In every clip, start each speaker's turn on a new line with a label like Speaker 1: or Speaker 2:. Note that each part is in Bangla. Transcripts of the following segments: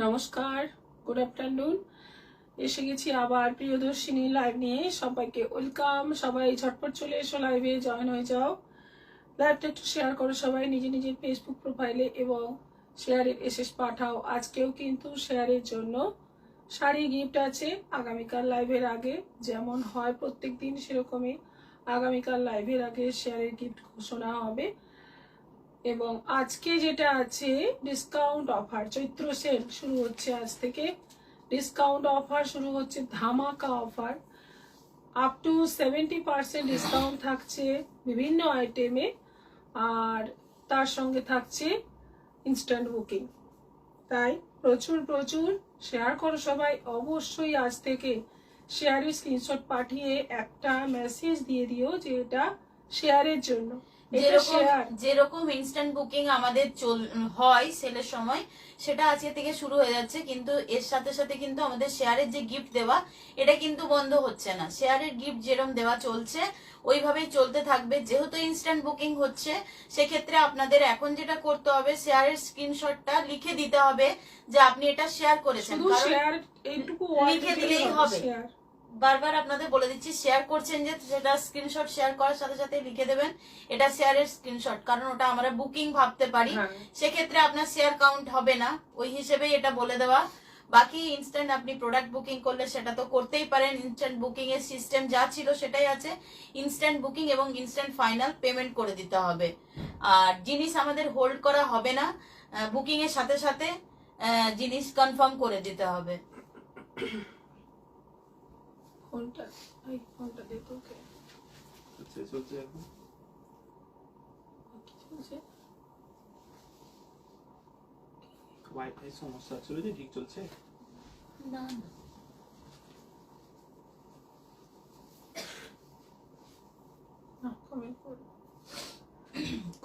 Speaker 1: নমস্কার, গুড আফটারনুন। এসে গেছি আবার প্রিয়দর্শিনী লাইভ নিয়ে। সবাইকে ওয়েলকাম। সবাই ঝটপট চলে এসো, লাইভে জয়েন হয়ে যাও। লাইভটা একটু শেয়ার করো সবাই নিজের ফেসবুক প্রোফাইলে এবং শেয়ারের এসএস পাঠাও। আজকেও কিন্তু শেয়ারের জন্য শাড়ি গিফট আছে। আগামীকাল লাইভের আগে যেমন হয় প্রত্যেক দিন, সেরকমই আগামীকাল লাইভের আগে শেয়ারের গিফট ঘোষণা হবে। এবং আজকে যেটা আছে ডিসকাউন্ট অফার, চৈত্র সেল শুরু হচ্ছে আজ থেকে। ডিসকাউন্ট অফার শুরু হচ্ছে, ধামাকা অফার। আপ টু 70% ডিসকাউন্ট থাকছে বিভিন্ন আইটেমে, আর তার সঙ্গে থাকছে ইনস্ট্যান্ট বুকিং। তাই প্রচুর শেয়ার করো সবাই। অবশ্যই আজ থেকে শেয়ারের স্ক্রিনশট পাঠিয়ে একটা মেসেজ দিয়ে দিও যে এটা শেয়ারের জন্য।
Speaker 2: যেরকম ইনস্ট্যান্ট বুকিং আমাদের হয় সেলের সময়, সেটা আজকে থেকে শুরু হয়ে যাচ্ছে। কিন্তু এর সাথে সাথে কিন্তু আমাদের শেয়ারের যে গিফট দেওয়া, এটা কিন্তু বন্ধ হচ্ছে না। শেয়ারের গিফট যেরকম দেওয়া চলছে ওইভাবেই চলতে থাকবে। যেহেতু ইনস্ট্যান্ট বুকিং হচ্ছে, সেক্ষেত্রে আপনাদের এখন যেটা করতে হবে, শেয়ারের স্ক্রিনশটটা লিখে দিতে হবে যে আপনি এটা শেয়ার করেছেন। লিখে দিলেই হবে। বারবার আপনাদের বলে দিচ্ছি, শেয়ার করছেন যে সেটা স্ক্রিনশট শেয়ার করার সাথে সাথে লিখে দেবেন এটা শেয়ারের স্ক্রিনশট, কারণ ওটা আমরা বুকিং ভাবতে পারি। সেক্ষেত্রে আপনার শেয়ার কাউন্ট হবে না, ওই হিসেবেই এটা বলে দেওয়া। বাকি ইনস্ট্যান্ট আপনি প্রোডাক্ট বুকিং করলে সেটা তো করতেই পারেন। ইনস্ট্যান্ট বুকিং এর সিস্টেম যা ছিল সেটাই আছে। ইনস্ট্যান্ট বুকিং এবং ইনস্ট্যান্ট ফাইনাল পেমেন্ট করে দিতে হবে। আর জিনিস আমাদের হোল্ড করা হবে না, বুকিং এর সাথে সাথে জিনিস কনফার্ম করে দিতে হবে।
Speaker 1: ফোনটা দে তো। ওকে,
Speaker 3: চলছে এখন
Speaker 1: কি চলছে?
Speaker 3: ওয়াইফাই সমস্যা ছিল যে ঠিক চলছে
Speaker 2: না।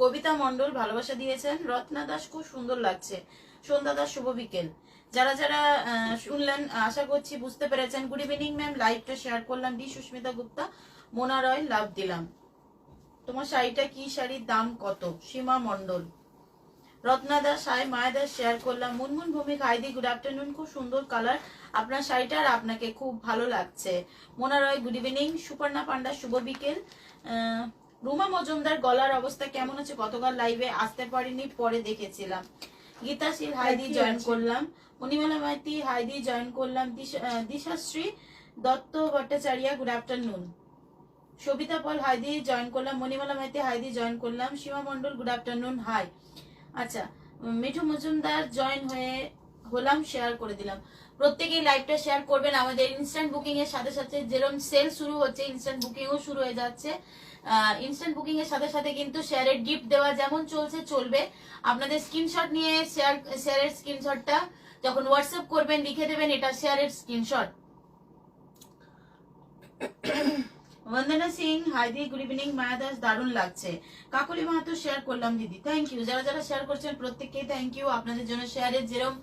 Speaker 2: কবিতা মন্ডল ভালোবাসা দিয়েছেন। রত্না দাস খুব সুন্দর লাগছে। সন্ধ্যা দাস শুভ বিকেল। যারা যারা শুনলেন আশা করছি বুঝতে পেরেছেন। গুড ইভিনিং ম্যাম, লাইভটা শেয়ার করলাম। ডি সুস্মিতা গুপ্তা, মোনা রয় লাভ দিলাম। তোমার শাড়িটা কি শাড়ির দাম কত? সীমা মন্ডল। রত্না দাস হাই, মায়া দাস শেয়ার করলাম। মুনমুন ভূমিক হাইদি গুড আফটারনুন, খুব সুন্দর কালার আপনার শাড়িটা, আর আপনাকে খুব ভালো লাগছে। মোনা রয় গুড ইভিনিং। সুপর্ণা পান্ডা শুভ বিকেল। রুমা মজুমদার গলার অবস্থা কেমন আছে? গতকাল লাইভে আসতে পারিনি, পরে দেখেছিলাম। গীতাশীল হাইদি জয়েন করলাম। মণিমালা মাইতি হাইদি জয়েন করলাম। দিশাশ্রী দত্ত ভট্টাচার্য গুড আফটারনুন। সবিতা পল হাইদি জয়েন করলাম। মণিমালা মাইতি হাইদি জয়েন করলাম। সীমা মন্ডল গুড আফটারনুন হাই। আচ্ছা, মিঠু মজুমদার জয়েন হলাম, শেয়ার করে দিলাম। প্রত্যেকেই লাইভটা শেয়ার করবেন। আমাদের ইনস্ট্যান্ট বুকিং এর সাথে সাথে যেরকম সেল শুরু হচ্ছে, ইনস্ট্যান্ট বুকিংও শুরু হয়ে যাচ্ছে। ইনস্ট্যান্ট বুকিং এর সাথে সাথে কিন্তু শেয়ারের গিফট দেওয়া যেমন চলছে চলবে। আপনাদের স্ক্রিনশট নিয়ে শেয়ারের স্ক্রিনশটটা যখন হোয়াটসঅ্যাপ করবেন লিখে দেবেন এটা শেয়ারের স্ক্রিনশট। বন্দনা সিং হাইদি গুড ইভিনিং। মায়া দাস দারুণ লাগছে। কাকলি মাহাতো শেয়ার করলাম দিদি, থ্যাংক ইউ। যারা যারা শেয়ার করছেন প্রত্যেককেই থ্যাংক ইউ। আপনাদের জন্য শেয়ারের যেরকম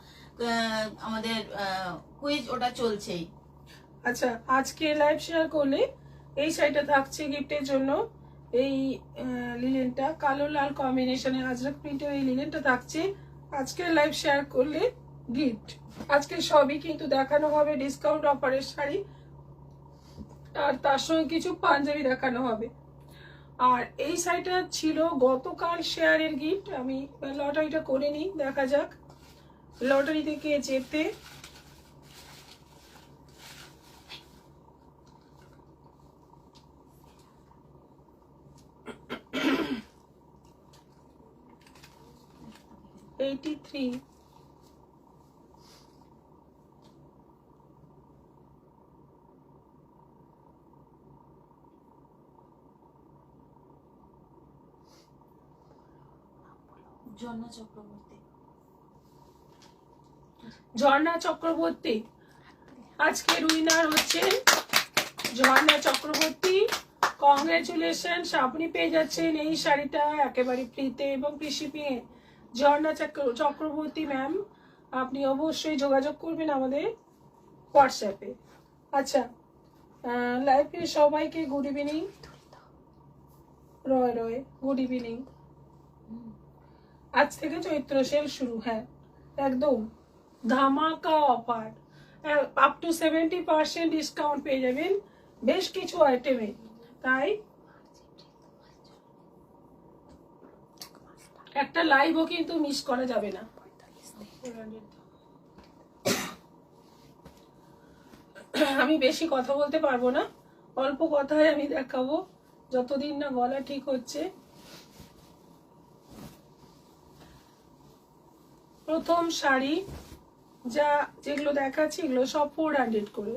Speaker 2: আমাদের কুইজ ওটা চলছেই।
Speaker 1: আচ্ছা, আজকে লাইভ শেয়ার করলে এই শাড়িটা থাকছে গিফটের জন্য। এই লিলেনটা কালো লাল কম্বিনেশনে আজরাক প্রিন্টের এই লিলেনটা থাকছে আজকে লাইভ শেয়ার করলে গিফট। আজকে সবই কিন্তু দেখানো হবে ডিসকাউন্ট অফারের শাড়ি, আর তার সঙ্গে কিছু পাঞ্জাবি দেখানো হবে। আর এই শাড়িটা ছিল গতকাল শেয়ারের গিফট। আমি লটারিটা করে নিই, দেখা যাক লটারি থেকে যেতে। ঝর্ণা চক্রবর্তী আজকের উইনার হচ্ছেন ঝর্ণা চক্রবর্তী। কংগ্রেচুলেশন, আপনি পেয়ে যাচ্ছেন এই শাড়িটা একেবারে ফ্রিতে এবং ফ্রি শিপিং এ। ঝর্ণা চক্রবর্তী ম্যাম, আপনি অবশ্যই যোগাযোগ করবেন আমাদের হোয়াটসঅ্যাপে। আচ্ছা, লাইভে সবাইকে গুড ইভিনিং। রয় গুড ইভিনিং। আজ থেকে চৈত্র সেল শুরু। হ্যাঁ একদম। ধামাকা অফার, আপ টু 70% ডিসকাউন্ট পেয়ে যাবেন বেশ কিছু আইটেমে। তাই একটা লাইভও কিন্তু মিস করা যাবে না। আমি বেশি কথা বলতে পারবো না, অল্প কথায় আমি দেখাবো যতদিন না গলা ঠিক হচ্ছে। প্রথম শাড়ি যেগুলো দেখাচ্ছি এগুলো সব 400 করে,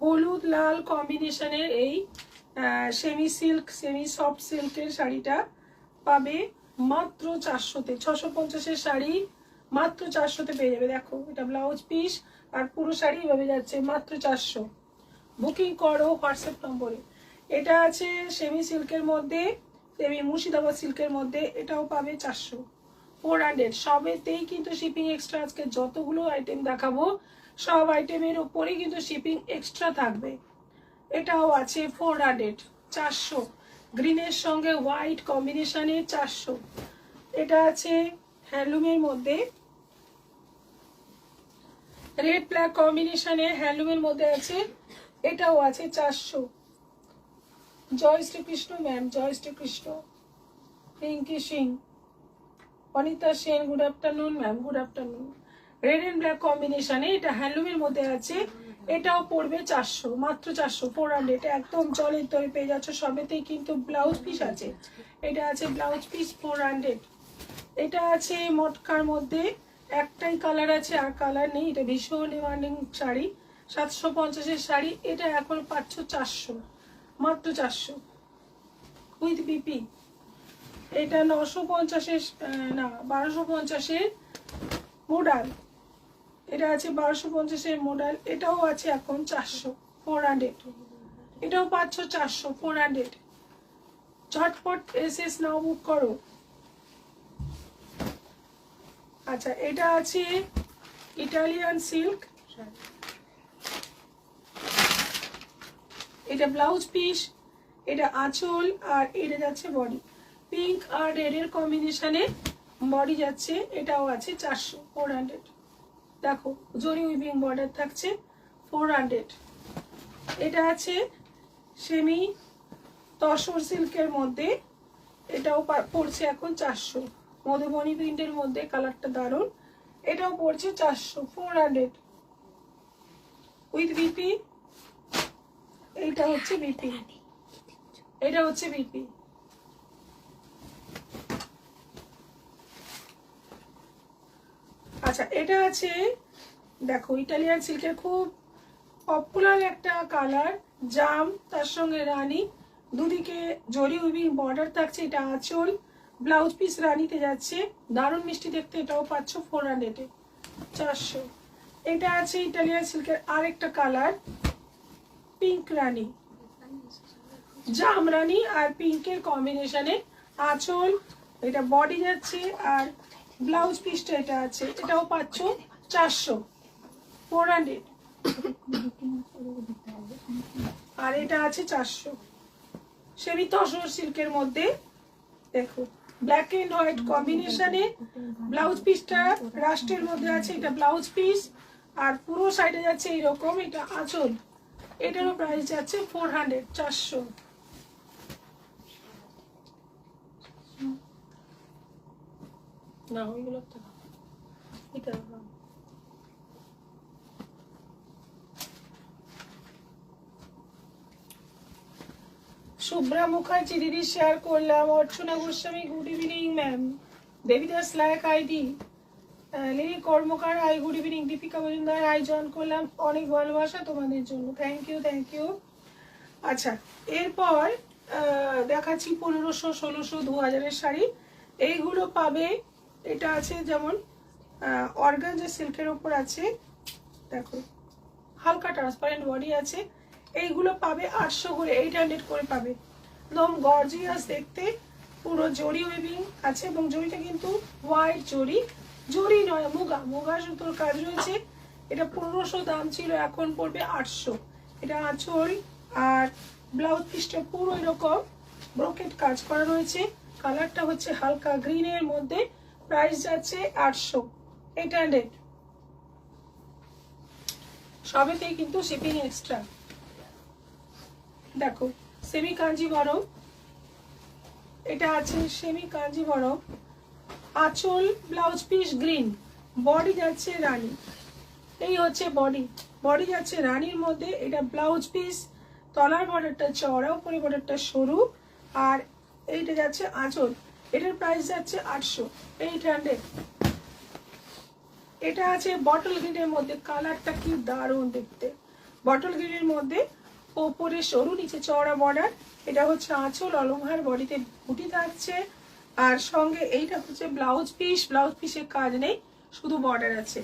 Speaker 1: হলুদ লাল কম্বিনেশনের এই সেমি সিল্ক সেমি সফট সিল্কের শাড়িটা পাবে মাত্র 400-তে। 650-এর শাড়ি মাত্র 400-তে পেয়ে যাবে। দেখো এটা ব্লাউজ পিস আর পুরো শাড়ি এভাবে যাচ্ছে মাত্র 400। বুকিং করো হোয়াটসঅ্যাপ নম্বরে। এটা আছে সেমি সিল্কের মধ্যে, সেমি মুর্শিদাবাদ সিল্কের মধ্যে, এটাও পাবে 400। 400 সবেতেই কিন্তু শিপিং এক্সট্রা। আজকে যতগুলো আইটেম দেখাবো সব আইটেমের উপরেই কিন্তু শিপিং এক্সট্রা থাকবে। এটাও আছে 400, 400 গ্রিনের সঙ্গে হোয়াইট কম্বিনেশনে 400। এটা আছে হ্যান্ডলুমের মধ্যে, রেড ব্ল্যাক কম্বিনেশনে হ্যান্ডলুমের মধ্যে আছে, এটাও আছে 400। জয় শ্রীকৃষ্ণ ম্যাম, জয় Shrikrishna. Pinki Singh, Anita Sen, good afternoon ma'am, good afternoon. Red and black কম্বিনেশনে এটা হ্যান্ডলুমের মধ্যে আছে, এটাও পড়বে 400, মাত্র 400। 400 এটা একদম জলের দরে পেয়ে যাচ্ছে। সবেতেই কিন্তু ব্লাউজ পিস আছে, এটা আছে ব্লাউজ পিস 400। এটা আছে মটকার মধ্যে, একটাই কালার আছে আর কালার নেই। এটা ভীষণ ডিমান্ডিং শাড়ি, 750-এর শাড়ি, এটা এখন পাচ্ছ 400, মাত্র 400 উইথ বিপি। এটা 950-এর না 1250-এর মডেল, এটা আছে 1250-এর মডেল, এটাও আছে এখন 400, 400। এটাও পাচ্ছ 400, 400। ঝটপট এসএস নাও বুক করো। আচ্ছা এটা আছে ইটালিয়ান সিল্ক, এটা ব্লাউজ পিস, এটা আঁচল আর এটা যাচ্ছে বডি। পিঙ্ক আর রেড এর কম্বিনেশনে বডি যাচ্ছে, এটাও আছে 400, 400। দেখো জরি উইভিং বর্ডার থাকছে 400। এটা আছে সেমি তসর সিল্কের মধ্যে, এটাও পড়ছে এখন 400। মধুবনী প্রিন্টের মধ্যে কালারটা দারুণ, এটাও পড়ছে 400, 400 উইথ বিপি। এইটা হচ্ছে বিপি, এটা হচ্ছে বিপি। আচ্ছা এটা আছে দেখো ইটালিয়ান সিল্কের খুব পপুলার একটা কালার, জাম, তার সঙ্গে রানী, দুদিকে জরি উইভিং বর্ডার থাকছে। এটা আঁচল, ব্লাউজ পিস রানীতে যাচ্ছে, দারুণ মিষ্টি দেখতে, এটাও পাচ্ছ 400-এ, 400। এটা আছে ইটালিয়ান সিল্কের আরেকটা কালার, পিঙ্ক রানী, জাম রানী আর পিঙ্কের কম্বিনেশনে আঁচল, এটা বডি যাচ্ছে আর ব্লাউজ পিসটা এটা আছে, এটাও পাচ্ছ 400, 400। আর এটা আছে 400 সেমি তসর সিল্কের মধ্যে। দেখো ব্ল্যাক এন্ড হোয়াইট কম্বিনেশনে ব্লাউজ পিসটা রাস্টের মধ্যে আছে, এটা ব্লাউজ পিস আর পুরো সাইডে যাচ্ছে এইরকম, এটা আঁচল, এটারও প্রাইস যাচ্ছে 400, 400। না ওইগুলো তো এটা শুভ্রা মুখার্জি দিদি শেয়ার করলাম। Archana Goswami, good evening ma'am. Debidas Layek ID, Lili Karmakar I, good evening. Dipika Majumdar I join করলাম, অনেক ভালোবাসা তোমাদের জন্য, থ্যাংক ইউ, থ্যাংক ইউ। আচ্ছা এরপর দেখাচ্ছি 1500, 1600, 2000-এর শাড়ি। এইগুলো পাবে, এটা আছে যেমন অর্গানজা সিল্কের ওপর আছে, দেখো হালকা ট্রান্সপারেন্ট বডি আছে, এইগুলো পাবে 800 করে, 800 করে পাবে। একদম গর্জিয়াস দেখতে, পুরো জরি উইভিং আছে এবং জরিটা কিন্তু হোয়াইট জরি, জরি নয় মুগা, মুগা সুতোর কাজ রয়েছে। এটা 1500 দাম ছিল, এখন পড়বে 800। এটা আঁচল আর ব্লাউজ পিসটা পুরো এরকম ব্রোকেট কাজ করা রয়েছে। কালারটা হচ্ছে হালকা গ্রিনের মধ্যে, প্রাইস যাচ্ছে 800, 800। সবেতেই কিন্তু শিপিং এক্সট্রা। দেখো সেমি কাঞ্জিভরম, এটা আছে সেমি কাঞ্জিভরম, আঁচল ব্লাউজ পিস গ্রিন, বডি যাচ্ছে রানী, এই হচ্ছে বডি, বডি যাচ্ছে রানীর মধ্যে। এটা ব্লাউজ পিস, তলার বর্ডারটা চওড়া, উপরে বর্ডারটা সরু, আর এইটা যাচ্ছে আঁচল। এটার প্রাইস যাচ্ছে 800, 800। এটা আছে বটল গ্রিনের মধ্যে, কালারটা কি দারুণ দেখতে, বটল গ্রিনের মধ্যে ওপরে সরু নিচে চওড়া বর্ডার। এটা হচ্ছে আঁচল, অল ওভার বডিতে বুটি থাকছে, আর সঙ্গে এইটা হচ্ছে ব্লাউজ পিস, ব্লাউজ পিসের কাজ নেই, শুধু বর্ডার আছে।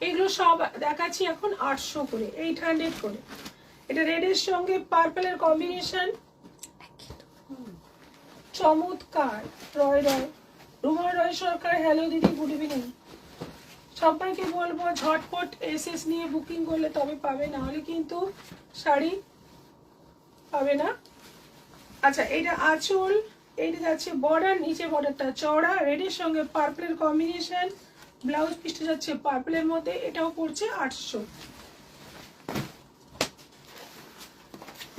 Speaker 1: এগুলো সব দেখাচ্ছি এখন 800 করে, 800 করে। এটা রেডের সঙ্গে পার্পলের কম্বিনেশন, চমৎকার। রয় রয়, রুমা রয় সরকার, হ্যালো দিদি, গুড ইভিনিং। সবাইকে বলবো ঝটপট এসএস নিয়ে বুকিং করলে তবে পাবে, না হলে কিন্তু শাড়ি পাবে না। আচ্ছা, এটা আঁচল, এইটা যাচ্ছে বর্ডার, নিচে বর্ডারটা চওড়া, রেডের সঙ্গে পার্পলের কম্বিনেশন, ব্লাউজ পিসটা যাচ্ছে পার্পলের মধ্যে, এটাও পড়ছে 800।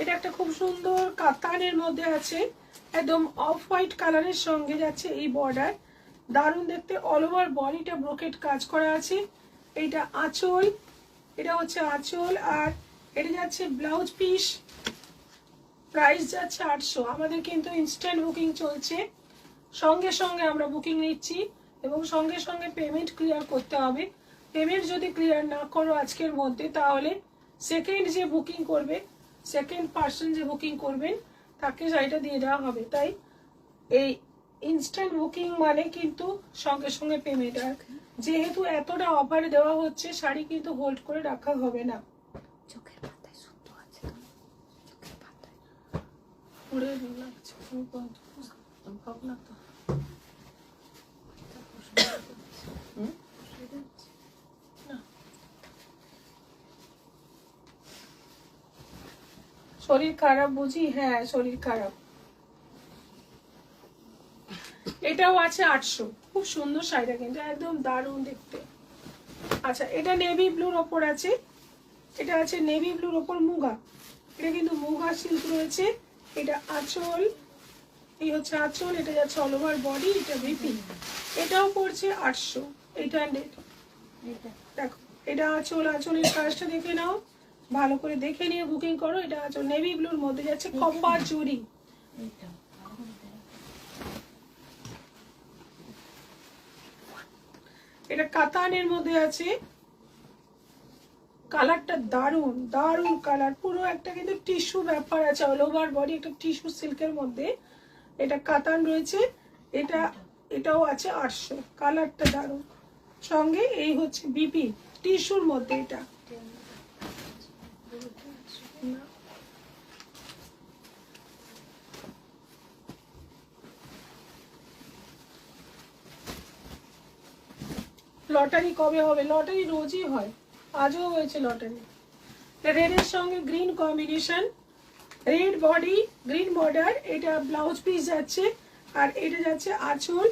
Speaker 1: এটা একটা খুব সুন্দর কাতানের মধ্যে আছে, একদম অফ হোয়াইট কালারের সঙ্গে যাচ্ছে এই বর্ডার, দারুণ দেখতে। অল ওভার বডিটা ব্রোকেট কাজ করা আছে। এইটা আঁচল, এটা হচ্ছে আঁচল, আর এটা যাচ্ছে ব্লাউজ পিস, প্রাইস যাচ্ছে 800। আমাদের কিন্তু ইনস্ট্যান্ট বুকিং চলছে, সঙ্গে সঙ্গে আমরা বুকিং নিচ্ছি এবং সঙ্গে সঙ্গে পেমেন্ট ক্লিয়ার করতে হবে। পেমেন্ট যদি ক্লিয়ার না করো আজকের মধ্যে, তাহলে সেকেন্ড যে বুকিং করবে, সেকেন্ড পার্সন যে বুকিং করবেন তাকে শাড়িটা দিয়ে দেওয়া হবে। তাই এই ইনস্ট্যান্ট বুকিং মানে কিন্তু সঙ্গে সঙ্গে পেমেন্ট। আর যেহেতু এতটা অফার দেওয়া হচ্ছে, শাড়ি কিন্তু হোল্ড করে রাখা হবে না।
Speaker 4: চোখের পাতায় সুতো আছে, চোখের পাতায়
Speaker 1: পুরো লাগছে, ভাবনা তো শরীর খারাপ বুঝি? হ্যাঁ, শরীর খারাপ। এটাও আছে 800, খুব সুন্দর শাড়িটা কিন্তু একদম দারুণ দেখতে। আচ্ছা, এটা নেভি ব্লুর ওপর আছে, এটা আছে নেভি ব্লুর ওপর মুগা, এটা কিন্তু মুগা সিল্ক রয়েছে। এটা আঁচল, এই হচ্ছে আঁচল, এটা যাচ্ছে অল ওভার বডি, এটা বিপি, এটাও পড়ছে 800, 800। দেখো এটা আঁচল, আঁচলের কাজটা দেখে নাও, ভালো করে দেখে নিয়ে বুকিং করো। এটা আঁচল নেভি ব্লুর মধ্যে যাচ্ছে কপার জুড়ি। এটা কাতানের মধ্যে আছে, কালারটা দারুন দারুন কালার, পুরো একটা কিন্তু টিস্যু ব্যাপার আছে, অল ওভার বডি একটা টিস্যু সিল্কের মধ্যে। এটা কাতান রয়েছে, এটাও আছে 800, কালারটা দারুন। সঙ্গে এই হচ্ছে বিপি টিস্যুর মধ্যে, এটা লটারি কবে হবে? লটারি রোজই হয়, আজও হয়েছে লটারি। রেডের সঙ্গে green combination, red body green border, এটা ব্লাউজ পিস যাচ্ছে, আর এটা যাচ্ছে আঁচল,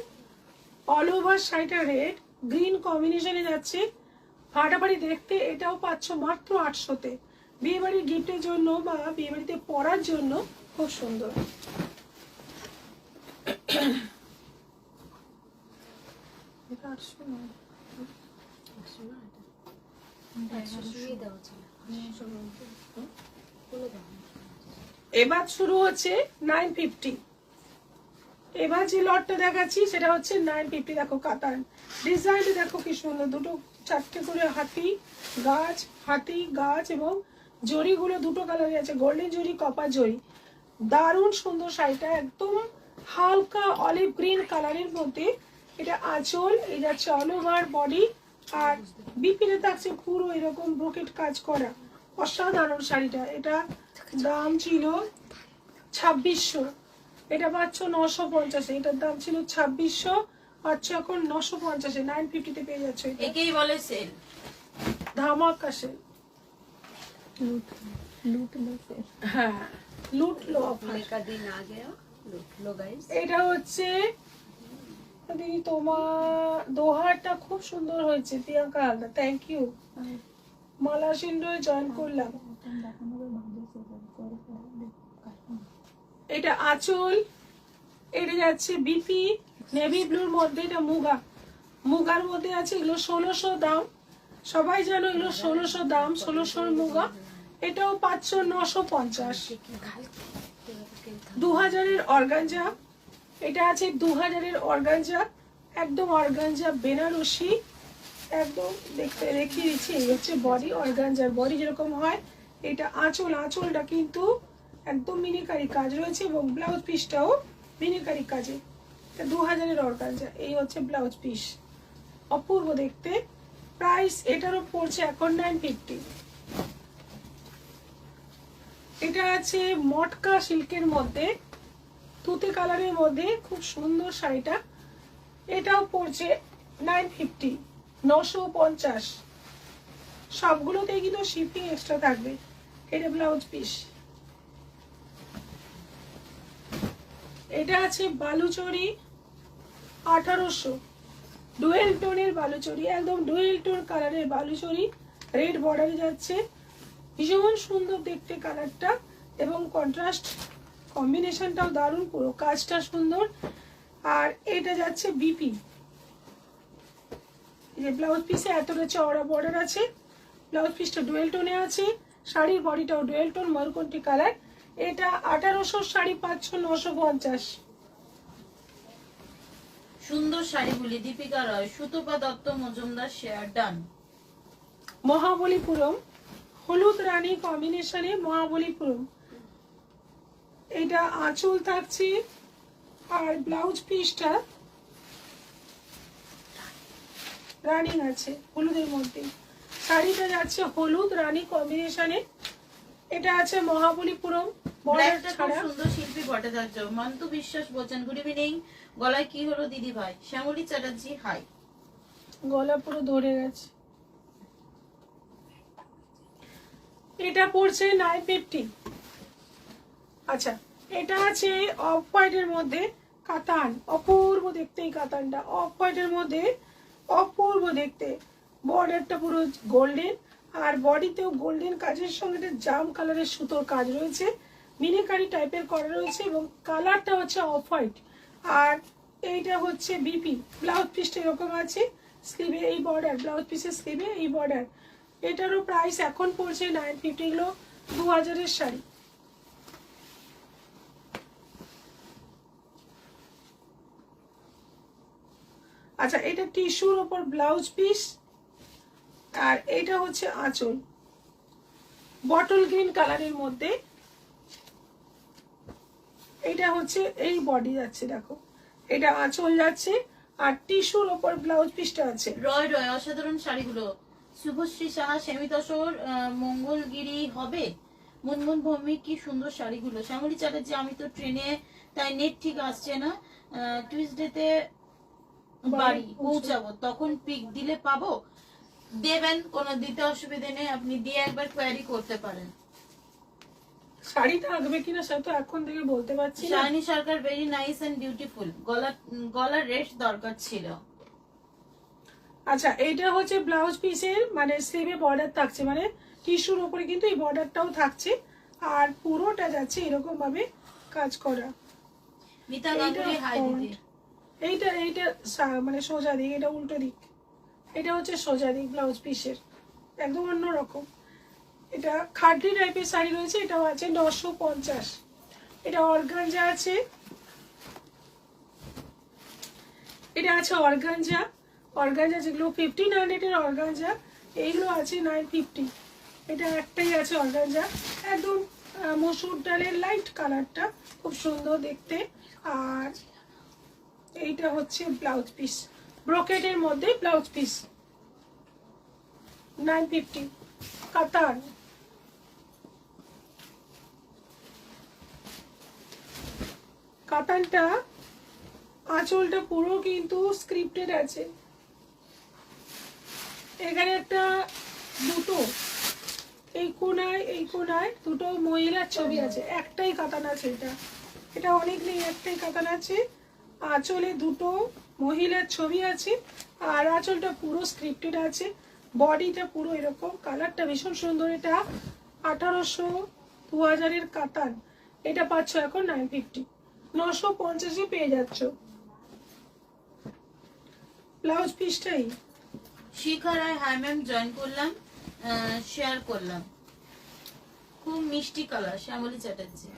Speaker 1: অল ওভার শাড়িটা রেড গ্রিন কম্বিনেশনে যাচ্ছে, ফাটাফাটি দেখতে। এটাও পাচ্ছ মাত্র 800-তে, বিয়ে বাড়ির গিফটের জন্য বা বিয়ে বাড়িতে পরার জন্য খুব সুন্দর। এটা 800 নয়, এবার শুরু হচ্ছে 950। এবার যে লটটা দেখাচ্ছি সেটা হচ্ছে 950। দেখো কাতান ডিজাইন, দেখো কি সুন্দর, দুটো চারটে করে হাতি গাছ এবং জরিগুলো দুটো কালারে আছে, গোল্ডেন জরি, কপার জরি, দারুণ সুন্দর শাড়িটা, একদম হালকা অলিভ গ্রিন কালারের মধ্যে। এটা আঁচল, এই যাচ্ছে অল ওভার বডি, আর বিপিনে থাকছে পুরো এরকম ব্রোকেট কাজ করা, অসাধারণ শাড়িটা। এটা দাম ছিল 2600, এটা পাচ্ছ 950, এটার দাম ছিল 2600, পাচ্ছ এখন 950, 950-তে পেয়ে যাচ্ছে।
Speaker 2: একেই বলে সেল,
Speaker 1: ধামাকা সেল। হ্যাঁ, লুটলো অফার।
Speaker 4: का दिन आ गया, लूट लो गाइस।
Speaker 1: এটা হচ্ছে দিদি তোমার দোহারটা খুব সুন্দর হয়েছে প্রিয়াঙ্কা হালদার, থ্যাংক ইউ। মালা সিন্ধুরে জয়েন করলাম। এটা আঁচল, এটা যাচ্ছে বিপি নেভি ব্লুর মধ্যে, এটা মুগা, মুগার মধ্যে আছে। এগুলো 1600 দাম, সবাই জানো এগুলো 1600 দাম, 1600 মুগা। এটাও 500 950। 2000-এর অর্গানজা, এটা আছে 2000-এর অর্গানজা, একদম অর্গানজা বেনারসি, একদম দেখতে দেখিয়ে দিচ্ছি। এই হচ্ছে বডি, অর্গানজার বডি যেরকম হয়। এটা আঁচল, আঁচলটা কিন্তু একদম মিনিকারি কাজ রয়েছে এবং ব্লাউজ পিসটাও মিনিকারি কাজে। এটা 2000-এর অর্গানজা, এই হচ্ছে ব্লাউজ পিস, অপূর্ব দেখতে। প্রাইস এটারও পড়ছে এখন 950। এটা আছে মটকা সিল্কের মধ্যে, তুতে কালারের মধ্যে, খুব সুন্দর শাড়িটা। এটাও পড়ছে 950, 950। সবগুলোতেই কিন্তু শিপিং এক্সট্রা থাকবে। এটা ব্লাউজ পিস। এটা আছে বালুচরি 1800, ডুয়েল টোনের বালুচরি, একদম ডুয়েল টোন কালারের বালুচরি, রেড বর্ডারে যাচ্ছে। ভীষণ সুন্দর দেখতে কালারটা এবং কন্ট্রাস্ট কম্বিনেশনটাও দারুণ, পুরো কাজটা সুন্দর। আর এটা যাচ্ছে বিপি, যে ব্লাউজ পিসে এতটা চওড়া বর্ডার আছে, ব্লাউজ পিসটা ডুয়েল টোনে আছে, শাড়ির বডিটাও ডুয়েল টোন মরকন্টি কালার। এটা 1800 শাড়ি 500 950।
Speaker 2: সুন্দর শাড়িগুলি দীপিকা রয়, সুতপা দত্ত মজুমদার, শেয়ার ডান।
Speaker 1: মহাবলীপুরম, হলুদ রানী কম্বিনেশনে মহাবলীপুরম। এটা আঁচল থাকছে আর ব্লাউজ পিসটা রানিং আছে হলুদের মধ্যে। শাড়িটা যাচ্ছে হলুদ রানী কম্বিনেশনে। এটা আছে মহাবলীপুরম বর্ডার
Speaker 2: ব্ল্যাকটা খুব
Speaker 1: ছাড়া।
Speaker 2: সুন্দর, শিল্পী ভট্টাচার্য। মন্তু বিশ্বাস বলছেন গুড ইভিনিং, গলায় কি হলো দিদি ভাই। শ্যামলী চ্যাটার্জি হাই।
Speaker 1: গলা পুরো ধরে গেছে। এটা পড়ছে 950। আচ্ছা, এটা আছে অফ হোয়াইটের মধ্যে কাতান, অপূর্ব দেখতে এই কাতানটা, অফ হোয়াইটের মধ্যে অপূর্ব দেখতে। বর্ডারটা পুরো গোল্ডেন আর বডিতেও গোল্ডেন কাজের সঙ্গে একটা জাম কালারের সুতোর কাজ রয়েছে, মিনিকারি টাইপের করা রয়েছে এবং কালারটা হচ্ছে অফ হোয়াইট। আর এইটা হচ্ছে বিপি, ব্লাউজ পিসটা এরকম আছে, স্লিভে এই বর্ডার, ব্লাউজ পিসের স্লিভে এই বর্ডার। এটারও প্রাইস এখন পড়ছে 950। এগুলো 2000-এর শাড়ি। আচ্ছা, এটা টিস্যুর ওপর ব্লাউজ পিস আর এটা হচ্ছে আঁচল, বটল গ্রিন কালারের মধ্যে। এটা হচ্ছে এই বডি যাচ্ছে, দেখো এটা আঁচল যাচ্ছে আর টিস্যুর ওপর ব্লাউজ পিসটা আছে।
Speaker 2: রয় রয়, অসাধারণ শাড়িগুলো। শুভশ্রী সাহা, সেমিতসর মঙ্গলগিরি হবে। মুনমুন ভৌমিক, কি সুন্দর শাড়িগুলো। শ্যামলী চ্যাটার্জি, আমি তো ট্রেনে, তাই নেট ঠিক আসছে না, টিউসডেতে বাড়ি পৌঁছাবো, তখন পিক দিলে পাবো? দেবেন, কোনো দিতে অসুবিধা নেই, আপনি দিয়ে একবার কোয়ারি করতে পারেন।
Speaker 1: শাড়ি থাকবে কিনা সেটা তো এখন থেকে বলতে পারছি না।
Speaker 2: Shiny Sarkar, very nice and beautiful. গলার রেস্ট দরকার ছিল।
Speaker 1: আচ্ছা, এইটা হচ্ছে ব্লাউজ পিসের মানে স্লিভে বর্ডার থাকছে, মানে টিস্যুর উপরে কিন্তু এই বর্ডারটাও থাকছে আর পুরোটা যাচ্ছে এরকম ভাবে কাজ করা।
Speaker 2: মিতা গাঙ্গুলি, হাই দিদি।
Speaker 1: এইটা এইটা মানে সোজা দিক, এটা উল্টো দিক। এটা হচ্ছে সোজা দিক ব্লাউজ পিসের, একদম অন্যরকম। এটা খাড্ডি টাইপের শাড়ি রয়েছে, এটাও আছে 950। এটা অর্গানজা আছে, এটা আছে অর্গানজা, অর্গানজা যেগুলো 1500-এর অর্গানজা, এইগুলো আছে 950। এটা একটাই আছে অর্গানজা, একদম মসুর ডালের লাইট কালারটা, খুব সুন্দর দেখতে। আর এইটা হচ্ছে ব্লাউজ পিস, ব্রোকেটের মধ্যে ব্লাউজ পিস, 950 কাতান। কাতানটা আঁচলটা পুরো কিন্তু স্ক্রিপ্টেড আছে। এখানে একটা দুটো এই কোনায় দুটো মহিলার ছবি আছে, একটাই কাতান আছে। এটা অনেক নেই, একটাই কাতান আছে। আঁচলে দুটো মহিলার ছবি আছে, আর আঁচলটা পুরো স্ক্রিপ্টেড আছে, বডিটা পুরো এরকম, কালারটা ভীষণ সুন্দর। এটা 1800 2000-এর কাতান, এটা পাচ্ছ এখন 950, 950 পেয়ে যাচ্ছ। ব্লাউজ পিসটাই
Speaker 2: শিখা রায়, হাই ম্যাম, জয়েন করলাম, শেয়ার করলাম। খুব মিষ্টি কালার, শ্যামলী চ্যাটার্জি।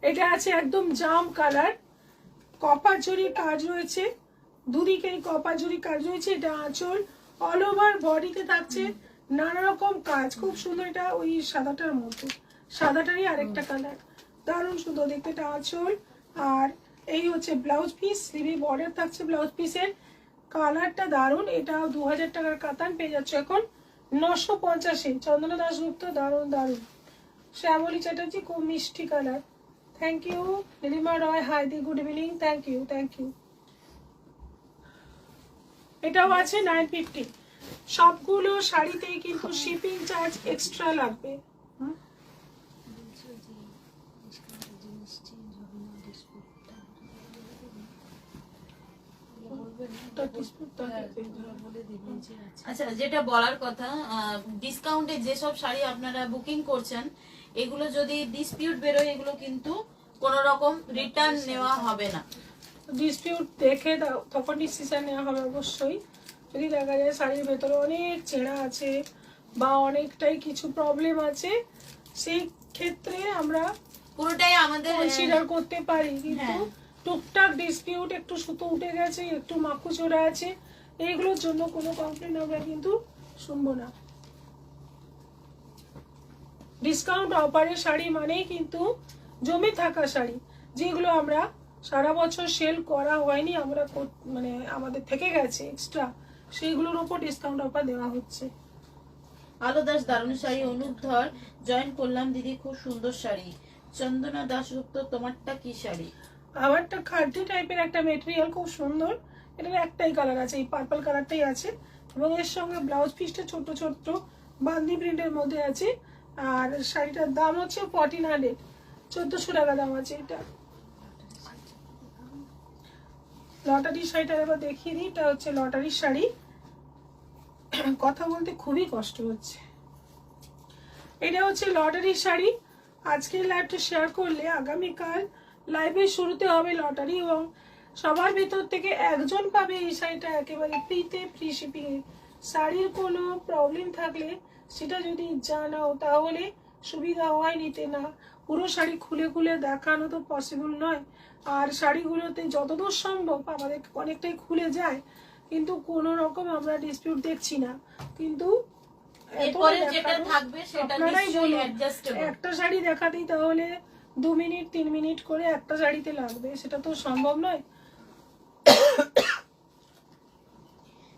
Speaker 1: এটা আছে একদম জাম কালার, কপার জরির কাজ রয়েছে, দুদিকেই কপার জরির কাজ রয়েছে। এটা আঁচল, অল ওভার বডিতে থাকছে নানা রকম কাজ, খুব সুন্দর। এটা ওই সাদাটার মতো, সাদাটারই আরেকটা কালার, দারুণ সুন্দর দেখতে। এটা আঁচল, আর এই হচ্ছে ব্লাউজ পিস, স্লিভে বর্ডার থাকছে ব্লাউজ পিসের, কালারটা দারুণ। এটা 2000 টাকার কাতান পেয়ে যাচ্ছে এখন 950-এ। চন্দনা দাশগুপ্ত, দারুণ দারুণ। শ্যামলী চ্যাটার্জি, খুব মিষ্টি colour. Thank you. Nilima Roy, hi দি, good evening, thank you thank you. এটাও আছে 950। সবগুলো শাড়িতেই কিন্তু শিপিং চার্জ এক্সট্রা লাগবে।
Speaker 2: আচ্ছা, যেটা বলার কথা, ডিসকাউন্টে যেসব শাড়ি আপনারা বুকিং করছেন, এগুলো যদি ডিসপিউট বেরোয়, এগুলো কিন্তু কোনো রকম রিটার্ন নেওয়া হবে না।
Speaker 1: ডিসপিউট দেখে দাও, তখন ডিসিশন নেওয়া হবে অবশ্যই। যদি দেখা যায় শাড়ির ভেতরে অনেক ছেঁড়া আছে বা অনেকটাই কিছু প্রবলেম আছে, সেই ক্ষেত্রে আমরা
Speaker 2: পুরোটাই আমাদের
Speaker 1: কনসিডার করতে পারি। কিন্তু
Speaker 2: হ্যাঁ।
Speaker 1: টুকটাক ডিসপিউট, একটু সুতো উঠে গেছে, একটু মাকু চোরা আছে, এইগুলোর জন্য কোনো কমপ্লেন আমরা কিন্তু শুনবো না। ডিসকাউন্ট অফারের শাড়ি মানেই কিন্তু জমে থাকা শাড়ি, যেগুলো আমরা সারা বছর সেল করা হয়নি, আমরা মানে আমাদের থেকে গেছে এক্সট্রা, সেইগুলোর উপর ডিসকাউন্ট অফার দেওয়া হচ্ছে।
Speaker 2: আলো দাস, দারুণ শাড়ি। অনুপ ধর, জয়েন করলাম দিদি, খুব সুন্দর শাড়ি। চন্দনা দাশগুপ্ত, তোমারটা কি শাড়ি?
Speaker 1: আমারটা খাদ্য টাইপের একটা মেটেরিয়াল, খুব সুন্দর। এটার একটাই কালার আছে, এই পার্পল কালারটাই আছে, এবং এর সঙ্গে ব্লাউজ পিসটা ছোট ছোট বান্দি প্রিন্টের মধ্যে আছে। আর শাড়িটার দাম হচ্ছে 1400, 1400 টাকা দাম আছে। এটা লটারির শাড়িটা এবার দেখিয়ে দিই। এটা হচ্ছে লটারির শাড়ি, কথা বলতে খুবই কষ্ট হচ্ছে। এটা হচ্ছে লটারির শাড়ি। আজকের লাইভটা শেয়ার করলে আগামীকাল লাইভের শুরুতে হবে লটারি, এবং সবার ভেতর থেকে একজন পাবে এই শাড়িটা একেবারে ফ্রিতে, ফ্রি শিপিং এ। শাড়ির কোনো প্রবলেম থাকলে সেটা যদি জানাও তাহলে সুবিধা হয় নিতে। না পুরো শাড়ি খুলে খুলে দেখানো তো পসিবল নয়, আর শাড়িগুলোতে যতদূর সম্ভব আমাদের অনেকটাই খুলে যায়, কিন্তু কোনো রকম আমরা ডিসপিউট দেখছি না। কিন্তু
Speaker 2: এরপরে যেটা থাকবে সেটা
Speaker 1: আপনারাই
Speaker 2: নিশ্চয়ই
Speaker 1: বলুন,
Speaker 2: অ্যাডজাস্টেবল।
Speaker 1: একটা শাড়ি দেখাতেই তাহলে 2 মিনিট 3 মিনিট করে একটা শাড়িতে লাগবে, সেটা তো সম্ভব নয়।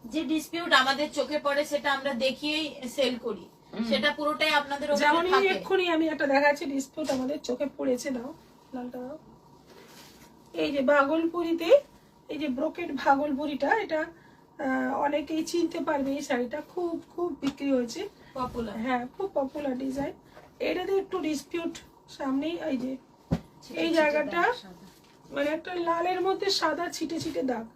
Speaker 2: যে ডিসপিউট আমাদের চোখে পড়ে সেটা আমরা দেখিয়েই সেল করি, সেটা পুরোটাই আপনাদের উপরে
Speaker 1: যেমন
Speaker 2: থাকে।
Speaker 1: এক্ষুনি আমি একটা দেখাচ্ছি ডিসপিউট আমাদের চোখে পড়েছে, দাও লালটা দাও। এই যে ভাগলপুরিতে, এই যে ব্রোকেট ভাগলপুরিটা, এটা অনেকেই চিনতে পারবে। এই শাড়িটা খুব খুব বিক্রি হয়েছে,
Speaker 2: পপুলার।
Speaker 1: হ্যাঁ খুব পপুলার ডিজাইন। এটাতে একটু ডিসপিউট সামনেই, এই যে এই জায়গাটা মানে একটা লালের মধ্যে সাদা ছিটে ছিটে দাগ,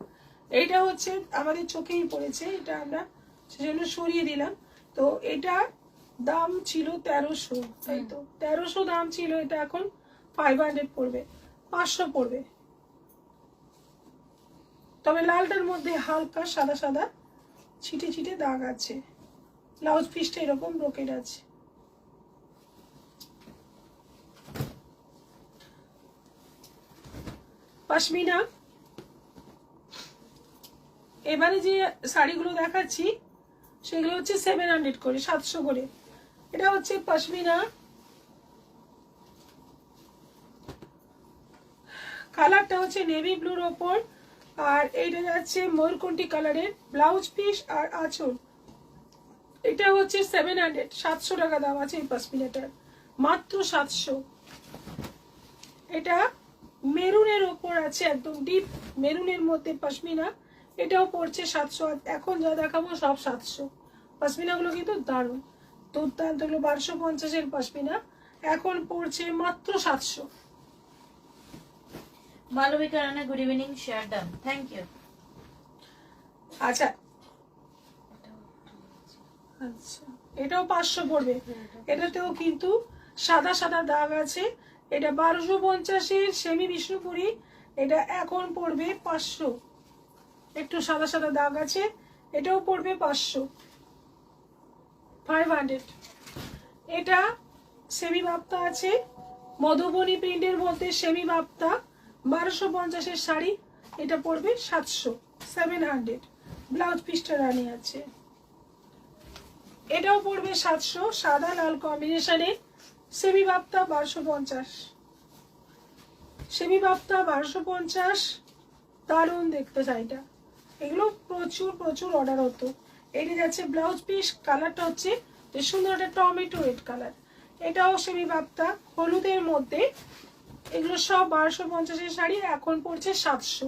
Speaker 1: এইটা হচ্ছে আমাদের চোখেই পড়েছে, এটা আমরা সেজন্য সরিয়ে দিলাম। তো এটা দাম ছিল 1300, তাই তো 1300 দাম ছিল, এটা এখন 500 পড়বে, 500 পড়বে। তবে লালটার মধ্যে হালকা সাদা সাদা ছিটে ছিটে দাগ আছে। ব্লাউজ পিসটা এরকম ব্রোকেড আছে। পশমিনা। এবারে যে শাড়িগুলো দেখাচ্ছি সেগুলো হচ্ছে 700 করে, 700 করে। এটা হচ্ছে পশমিনা, কালারটা হচ্ছে নেভি ব্লুর ওপর, আর এইটা যাচ্ছে ময়ূরকণ্ঠী কালারের। ব্লাউজ পিস আর আঁচল, এটা হচ্ছে 700, 700 টাকা দাম আছে এই পশমিনাটার, মাত্র 700। এটা মেরুনের ওপর আছে, একদম ডিপ মেরুনের মধ্যে পশমিনা, এটাও পড়ছে 700। এখন যা দেখাবো সব 700। পশমিনাগুলো কিন্তু দারুণ দুর্দান্ত, 1250-এর পশমিনা এখন পড়ছে মাত্র 700।
Speaker 2: Malabika Rana good evening, share done, thank you.
Speaker 1: আচ্ছা আচ্ছা, এটাও 500 পড়বে। এটাতেও কিন্তু সাদা সাদা দাগ আছে। এটা 1250-এর সেমি বিষ্ণুপুরি, এটা এখন পড়বে 500। একটু সাদা সাদা দাগ আছে, এটাও পড়বে 500। এটা সেমি বাপ্তা আছে, মধুবনী প্রিন্টের মধ্যে সেমি বাপ্তা, 1250-এর শাড়ি, এটা পড়বে 700। ব্লাউজ পিসটা রানী আছে, এটাও পড়বে 700, সাদা লাল কম্বিনেশনে। সেমি বাপ্তা 1250, সেমি বাপ্তা 1250, দারুণ দেখতে শাড়িটা। এগুলো প্রচুর প্রচুর অর্ডার হতো। এটা যাচ্ছে ব্লাউজ পিস, কালারটা হচ্ছে যে সুন্দর একটা টমেটো রেড কালার। এটাও সেমি বাপ্তা হলুদের মধ্যে। এগুলো সব 1250-এর শাড়ি, এখন পড়ছে 700।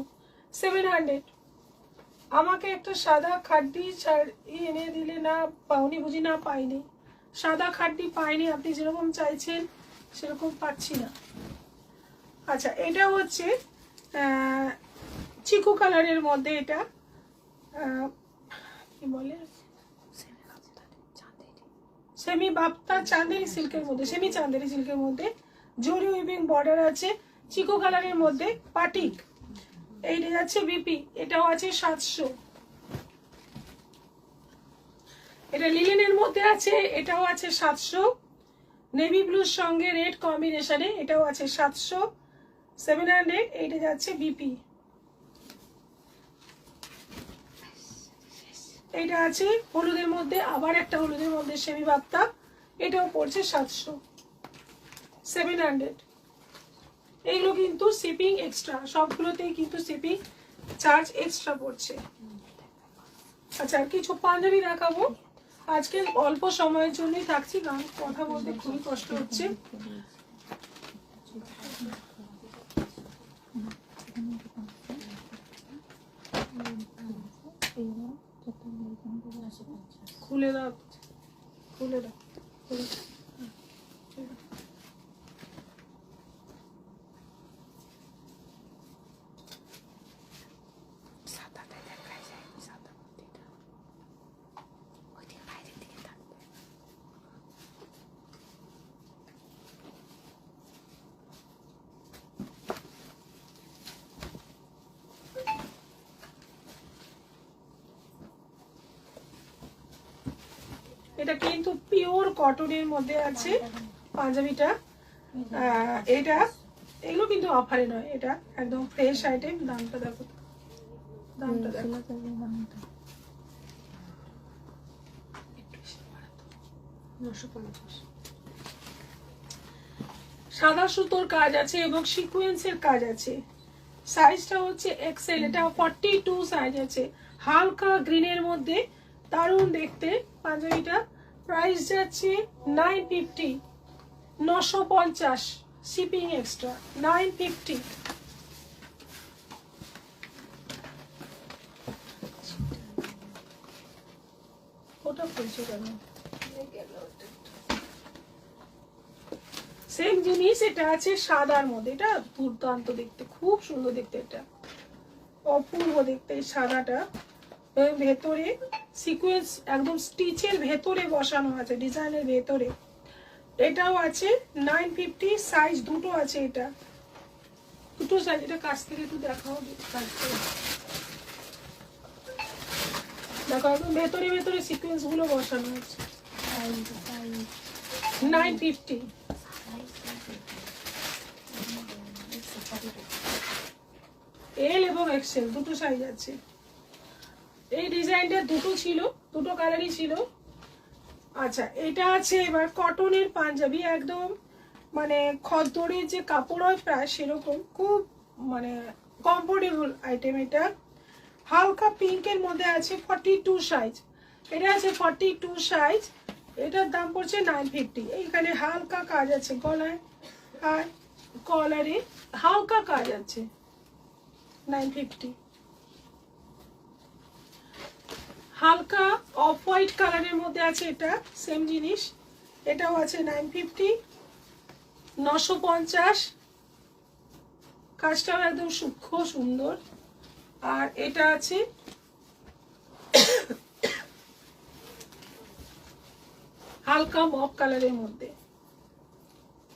Speaker 1: আমাকে একটা সাদা খাড্ডি শাড়ি এনে দিলে না পাওনি বুঝি? না পাইনি, সাদা খাড্ডি পাইনি, আপনি যেরকম চাইছেন সেরকম পাচ্ছি না। আচ্ছা, এটা হচ্ছে চিকু কালারের মধ্যে, এটা কি বলে, সেমি বাপ্তা চাঁদেরি সিল্কের মধ্যে, সেমি চাঁদেরি সিল্কের মধ্যে জরি উইভিং বর্ডার আছে, চিকু কালারের মধ্যে পাটিক। এইটা যাচ্ছে বিপি, এটাও আছে 700। এটা লিলেনের মধ্যে আছে, এটাও আছে 700। নেভি ব্লুর সঙ্গে রেড কম্বিনেশনে, এটাও আছে 700। এইটা যাচ্ছে বিপি। এটা আছে হলুদের মধ্যে, আবার একটা হলুদের মধ্যে সেমি বাপ্তা, এটাও পড়ছে 700। এইগুলো কিন্তু শিপিং এক্সট্রা, সবগুলোতেই কিন্তু শিপিং চার্জ এক্সট্রা পড়ছে। আচ্ছা, আর কিছু পাঞ্জাবি দেখাবো। আজকে অল্প সময়ের জন্যই থাকছি, কারণ কথা বলতে খুবই কষ্ট হচ্ছে। খুলে দাও, খুলে দাও, খুলে দাও। এটা কিন্তু পিওর কটনের মধ্যে আছে পাঞ্জাবিটা। এটা এগুলো কিন্তু অফারে নয়, এটা একদম ফ্রেশ আইটেম। দামটা দেখো, দামটা দেখো, সাদা সুতোর কাজ আছে এবং সিকোয়েন্সের কাজ আছে। সাইজটা হচ্ছে এক্সেল, এটা 42 সাইজ আছে, হালকা গ্রিনের মধ্যে, দারুণ দেখতে পাঞ্জাবিটা। প্রাইস যাচ্ছে 950, 950, শিপিং এক্সট্রা 950। ওটা খুলছে কেন? সেম জিনিস, এটা আছে সাদার মধ্যে, এটা দুর্দান্ত দেখতে, খুব সুন্দর দেখতে, এটা অপূর্ব দেখতে। এই সাদাটা ভেতরে সিকোয়েন্স একদম স্টিচের ভেতরে বসানো আছে, ডিজাইনের ভেতরে। এটাও আছে 950, সাইজ দুটো আছে, এটা দুটো সাইজ। এটা কাছ থেকে একটু দেখাও, কাছ থেকে দেখো, একদম ভেতরে ভেতরে সিকোয়েন্স গুলো বসানো আছে। 950। এল এবং এক্সেল দুটো সাইজ আছে। এই ডিজাইনটা দুটো ছিল, দুটো কালারই ছিল। আচ্ছা, এটা আছে এবার কটনের পাঞ্জাবি, একদম মানে খদ্দরের যে কাপড় হয় প্রায় সেরকম, খুব মানে কমফোর্টেবল আইটেম। এটা হালকা পিঙ্কের মধ্যে আছে, 42 সাইজ। এটা আছে 42 সাইজ, এটার দাম পড়ছে 950। এইখানে হালকা কাজ আছে গলায় আর কলারে, হালকা কাজ আছে, 950। হালকা অফ হোয়াইট কালারের মধ্যে আছে, এটা সেম জিনিস, এটাও আছে 950, 950। কাজটাও একদম সূক্ষ্ম সুন্দর। আর এটা আছে হালকা মফ কালারের মধ্যে,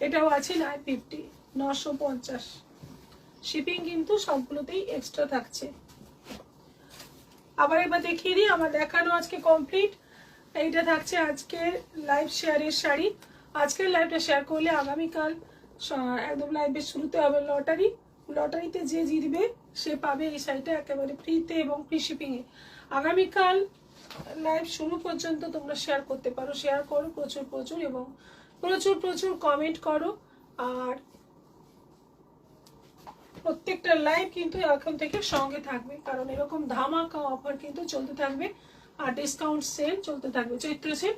Speaker 1: এটাও আছে 950, 950। শিপিং কিন্তু সবগুলোতেই এক্সট্রা থাকছে। আবার এবার দেখিয়ে দিই, আমার দেখানো আজকে কমপ্লিট। এইটা থাকছে আজকের লাইভ শেয়ারের শাড়ি। আজকের লাইভটা শেয়ার করলে আগামীকাল একদম লাইভের শুরুতে হবে লটারি। লটারিতে যে জিতবে সে পাবে এই শাড়িটা একেবারে ফ্রিতে এবং ফ্রি শিপিংয়ে। আগামীকাল লাইভ শুরু পর্যন্ত তোমরা শেয়ার করতে পারো, শেয়ার করো প্রচুর প্রচুর এবং প্রচুর প্রচুর কমেন্ট করো। আর প্রত্যেকটা লাইভ কিন্তু এখন থেকে সঙ্গে থাকবে, কারণ এরকম ধামাকা অফার কিন্তু চলতে থাকবে আর ডিসকাউন্ট সেল চলতে থাকবে। চৈত্র সেল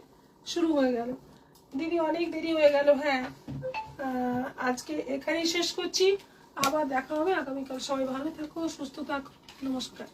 Speaker 1: শুরু হয়ে গেল। দিদি অনেক দেরি হয়ে গেল। হ্যাঁ, আজকে এখানেই শেষ করছি, আবার দেখা হবে আগামীকাল। সবাই ভালো থাকো, সুস্থ থাকো, নমস্কার।